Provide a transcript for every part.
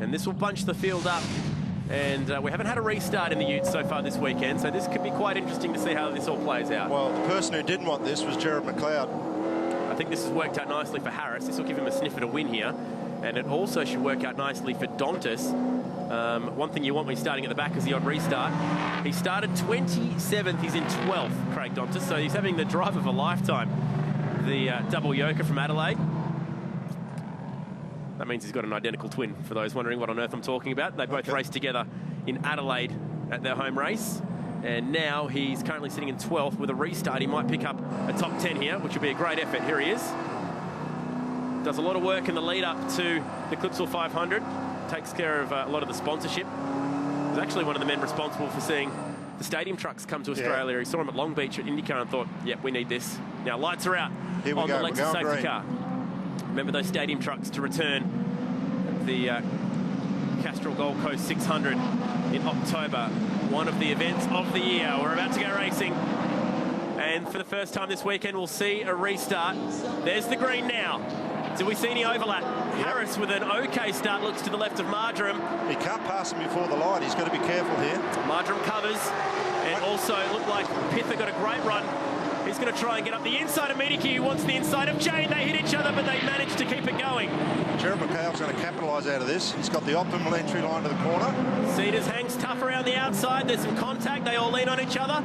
And this will bunch the field up. And we haven't had a restart in the Utes so far this weekend, so this could be quite interesting to see how this all plays out. Well, the person who didn't want this was Jared McLeod. I think this has worked out nicely for Harris. This will give him a sniff at a win here. And it also should work out nicely for Dontis. One thing you want when starting at the back is the odd restart. He started 27th, he's in 12th, Craig Dontis, so he's having the drive of a lifetime. The double yoker from Adelaide. That means he's got an identical twin, for those wondering what on earth I'm talking about. They both raced together in Adelaide at their home race. And now he's currently sitting in 12th. With a restart, he might pick up a top 10 here, which would be a great effort. Here he is. Does a lot of work in the lead up to the Clipsal 500. Takes care of a lot of the sponsorship. He's actually one of the men responsible for seeing the stadium trucks come to Australia. He saw him at Long Beach at IndyCar and thought, yep, we need this. Now, lights are out on the Lexus safety green car. Remember those stadium trucks to return the Castrol Gold Coast 600 in October. One of the events of the year. We're about to go racing. And for the first time this weekend, we'll see a restart. There's the green now. Do we see any overlap? Yep. Harris with an okay start, looks to the left of Marjoram. He can't pass him before the light. He's got to be careful here. Marjoram covers. And also it looked like Pither got a great run. He's going to try and get up the inside of Mediki, who wants the inside of Jane. They hit each other, but they managed to keep it going. Jared McHale's going to capitalise out of this. He's got the optimal entry line to the corner. Cedars hangs tough around the outside. There's some contact. They all lean on each other.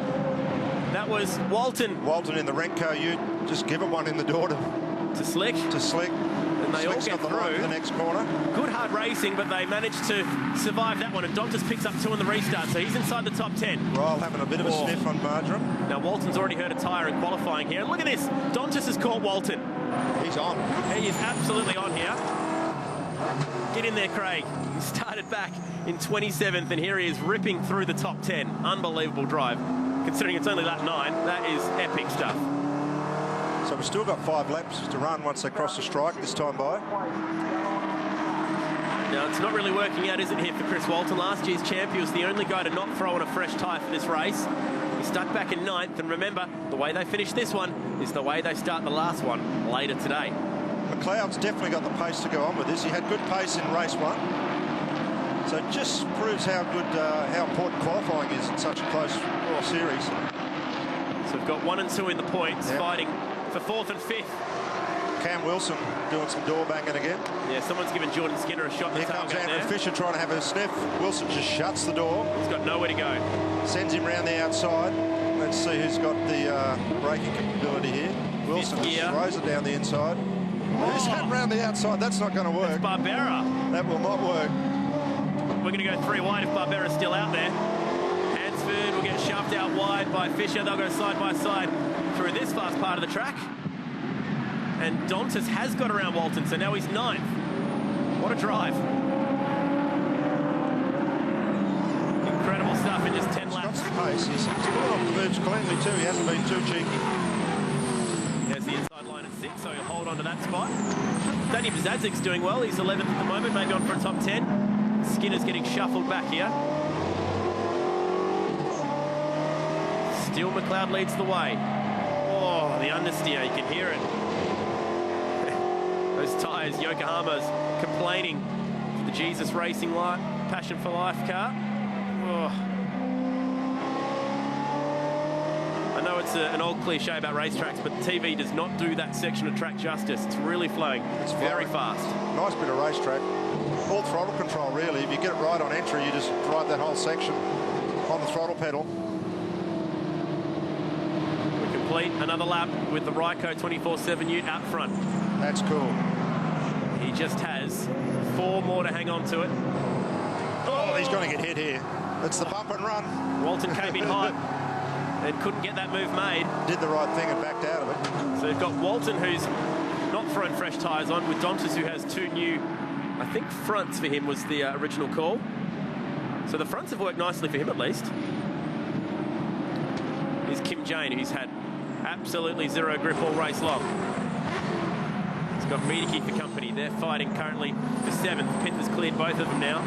That was Walton. Walton in the Renko Ute. Just give it one in the door to Slick. To Slick. And they Slick's all get got the line through. For the next corner. Good hard racing, but they managed to survive that one. And Dontis picks up 2 on the restart, so he's inside the top 10. Ryle having a bit of a sniff on Marjoram. Now Walton's already heard a tyre in qualifying here. And look at this. Dontis has caught Walton. He's on. He is absolutely on here. Get in there, Craig. He started back in 27th, and here he is ripping through the top 10. Unbelievable drive. Considering it's only lap 9, that is epic stuff. So we've still got 5 laps to run once they cross the strike this time by. Now, it's not really working out, is it, here for Chris Walton? Last year's champ, he was the only guy to not throw on a fresh tyre for this race. He stuck back in 9th, and remember, the way they finish this one is the way they start the last one later today. McLeod's definitely got the pace to go on with this. He had good pace in race 1. So it just proves how good, how important qualifying is in such a close series. So we've got 1 and 2 in the points, fighting for 4th and 5th. Cam Wilson doing some door banging again. Yeah, someone's given Jordan Skinner a shot. Here comes Andrew Fisher trying to have a sniff. Wilson just shuts the door. He's got nowhere to go. Sends him round the outside. Let's see who's got the braking capability here. Wilson just throws it down the inside. He's heading round the outside. That's not going to work. It's Barbera. That will not work. We're going to go 3 wide if Barbera's still out there. Hansford will get shoved out wide by Fisher. They'll go side by side through this fast part of the track. And Dontis has got around Walton, so now he's 9th. What a drive. Incredible stuff in just 10 laps. He's got some pace. He's pulling off the moves cleanly too. He hasn't been too cheeky. There's the inside line at 6, so he'll hold on to that spot. Danny Bzadzik's doing well. He's 11th at the moment, maybe on for a top 10. Skinner's getting shuffled back here. Still McLeod leads the way. Oh, the understeer, you can hear it. Those tyres, Yokohama's complaining for the Jesus Racing Passion for Life car. Oh. I know it's an old cliche about racetracks, but TV does not do that section of track justice. It's really flowing. It's very fast. Nice bit of racetrack. All throttle control, really. If you get it right on entry, you just drive that whole section on the throttle pedal. We complete another lap with the Ryco 24/7 Ute out front. That's cool. He just has 4 more to hang on to it. Oh, he's going to get hit here. It's the bump and run. Walton came in hot and couldn't get that move made. Did the right thing and backed out of it. So they've got Walton, who's not thrown fresh tyres on, with Dontis, who has 2 new, I think, fronts for him was the original call. So the fronts have worked nicely for him, at least. Here's Kim Jane, who's had absolutely 0 grip all race long. He's got Mediki for company. They're fighting currently for 7th. Pither's cleared both of them now.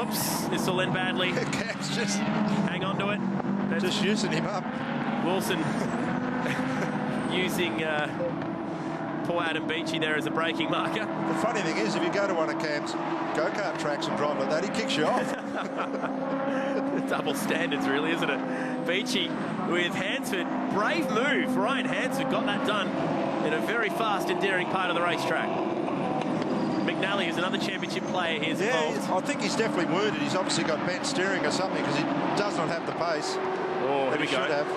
Oops, this will end badly. Cat's just hang on to it. That's just using him up. Wilson using poor Adam Beachy there as a braking marker. The funny thing is, if you go to one of Cam's go-kart tracks and drive like that, he kicks you off. Double standards, really, isn't it? Beachy with Hansford. Brave move. Ryan Hansford got that done in a very fast, endearing part of the racetrack. McNally is another championship player here. I think he's definitely wounded. He's obviously got bent steering or something because he does not have the pace. Oh, here we go. Should have.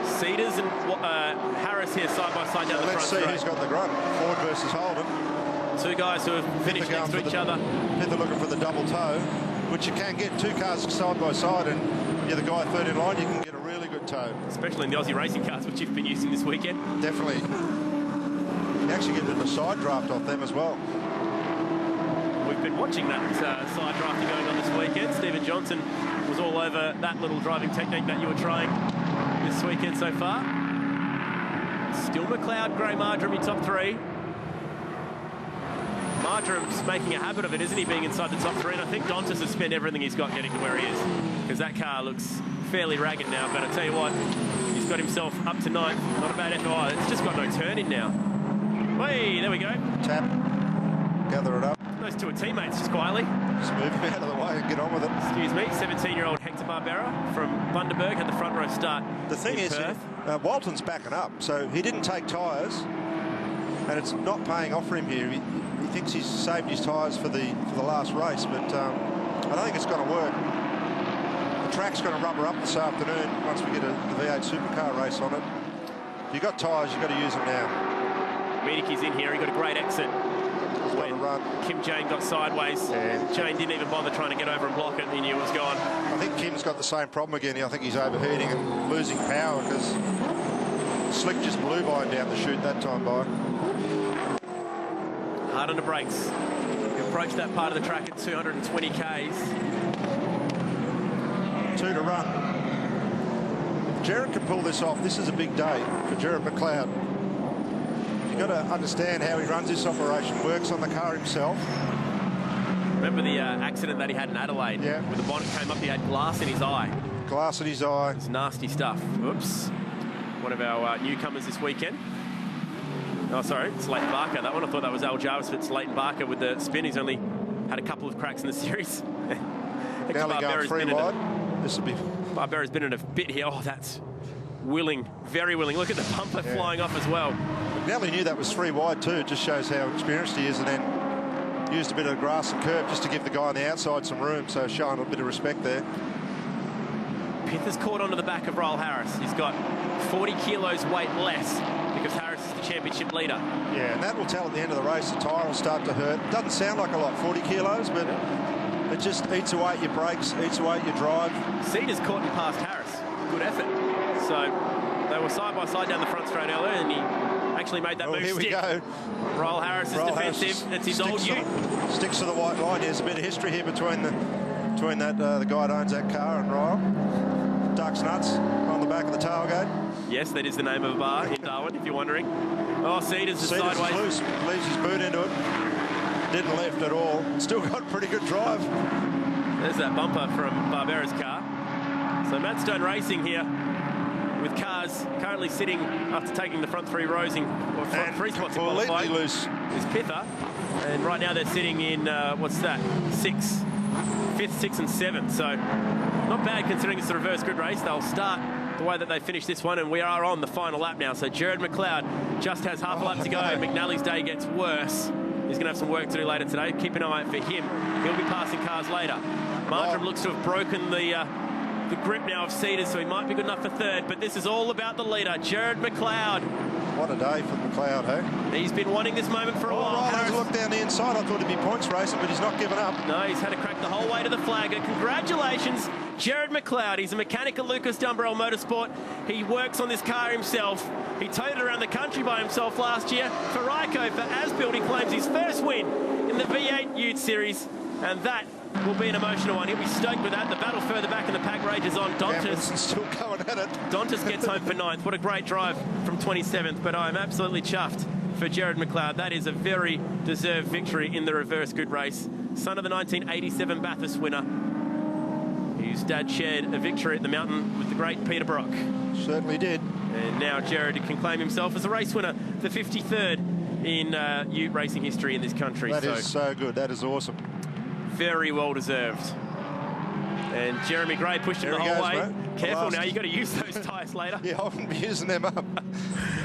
Cedars and Harris here side by side down the front. Let's see who's got the grunt. Ford versus Holden. Two guys who have finished next to each other. They're looking for the double toe, which you can get. Two cars side by side, and you're the guy third in line, you can get a really good toe. Especially in the Aussie racing cars, which you've been using this weekend. Definitely. You actually get a little side draft off them as well. We've been watching that side drafting going on this weekend. Stephen Johnson was all over that little driving technique that you were trying this weekend so far. Still McLeod, Gray Marjoram in top three. Marjoram's making a habit of it, isn't he, being inside the top three? And I think Dontas has spent everything he's got getting to where he is, because that car looks fairly ragged now. But I tell you what, he's got himself up to ninth. Not a bad FOI. It's just got no turn in now. Hey, there we go. Tap. Gather it up. Those two are teammates, just quietly. Just move him out of the way and get on with it. Excuse me, 17-year-old Hector Barbera from Bundaberg had the front row start. The thing is, Walton's backing up, so he didn't take tyres, and it's not paying off for him here. He thinks he's saved his tyres for the last race, but I don't think it's going to work. The track's going to rubber up this afternoon once we get the V8 supercar race on it. If you've got tyres, you've got to use them now. Mediki's in here. He got a great exit. When Kim Jane got sideways, Jane didn't even bother trying to get over and block it. He knew it was gone. I think Kim's got the same problem again. I think he's overheating and losing power because Slick just blew by him down the chute that time by. Hard on the brakes. He approached that part of the track at 220 Ks. 2 to run. If Jared can pull this off, this is a big day for Jared McLeod. You've got to understand how he runs this operation, works on the car himself. Remember the accident that he had in Adelaide? Yeah. When the bonnet came up, he had glass in his eye. Glass in his eye. It's nasty stuff. Oops. One of our newcomers this weekend. Oh, sorry, it's Leighton Barker. That one, I thought that was Al Jarvis, but it's Leighton Barker with the spin. He's only had a couple of cracks in the series. Now going 3 wide. This will be... Barbera's been in a bit here. Oh, that's willing, very willing. Look at the bumper flying off as well. Nelly knew that was 3 wide too. It just shows how experienced he is, and then used a bit of grass and curb just to give the guy on the outside some room, so showing a bit of respect there. Pith has caught onto the back of Royal Harris. He's got 40 kilos weight less because Harris is the championship leader. Yeah, and that will tell at the end of the race. The tyre will start to hurt. Doesn't sound like a lot, 40 kilos, but it just eats away at your brakes, eats away at your drive. Cedars caught and passed Harris. Good effort. So they were side by side down the front straight earlier, and he actually made that move. Here we go. Royal Harris is defensive. That's his old ute. Sticks to the white line. There's a bit of history here between the guy that owns that car and Royal. Ducks Nuts on the back of the tailgate. Yes, that is the name of a bar in Darwin, if you're wondering. Oh, Cedars is sideways. Loose. Leaves his boot into it. Didn't lift at all. Still got pretty good drive. There's that bumper from Barbera's car. So Matt Stone Racing here, with cars currently sitting after taking the front 3 rows in, or front 3 spots in qualifying, loose. Is Pither, and right now they're sitting in what's that? 5th, 6th, and 7th. So not bad considering it's a reverse grid race. They'll start the way that they finished this one, and we are on the final lap now. So Jared McLeod just has half a lap to go. McNally's day gets worse. He's going to have some work to do later today. Keep an eye out for him. He'll be passing cars later. Marjoram looks to have broken the grip now of Cedars, so he might be good enough for third, but this is all about the leader, Jared McLeod. What a day for McLeod, hey? He's been wanting this moment for a while. Right, look down the inside. I thought it'd be points racing, but he's not giving up. No, he's had a crack the whole way to the flagger. Congratulations, Jared McLeod. He's a mechanic at Lucas Dumbrell Motorsport. He works on this car himself. He towed it around the country by himself last year. For Ryco, for Asbuild, he claims his first win in the V8 Ute Series, and that will be an emotional one. He'll be stoked with that. The battle further back in the pack rages on. Dontas still going at it. Dontas gets home for 9th. What a great drive from 27th. But I'm absolutely chuffed for Jared McLeod. That is a very deserved victory in the reverse grid race. Son of the 1987 Bathurst winner, whose dad shared a victory at the mountain with the great Peter Brock. Certainly did. And now Jared can claim himself as a race winner, the 53rd in ute racing history in this country. That is so good. That is awesome. Very well deserved. And Jeremy Gray pushed him the whole way. Mate. Careful now, you've got to use those tyres later. Yeah, I wouldn't be using them up.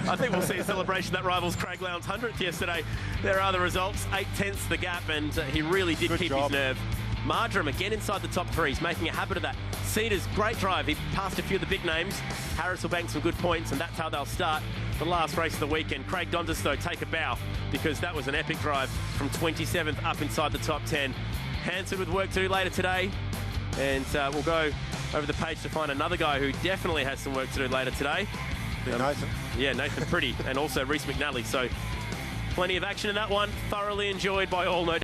I think we'll see a celebration that rivals Craig Lowndes' 100th yesterday. There are the results, 8/10 the gap, and he really did keep his nerve. Marjoram again inside the top 3. He's making a habit of that. Cedars, great drive. He passed a few of the big names. Harris will bank some good points, and that's how they'll start the last race of the weekend. Craig Dondas, though, take a bow because that was an epic drive from 27th up inside the top 10. Hanson with work to do later today. And we'll go over the page to find another guy who definitely has some work to do later today. Nathan. Yeah, Nathan Pretty, and also Reece McNally. So plenty of action in that one. Thoroughly enjoyed by all, no doubt.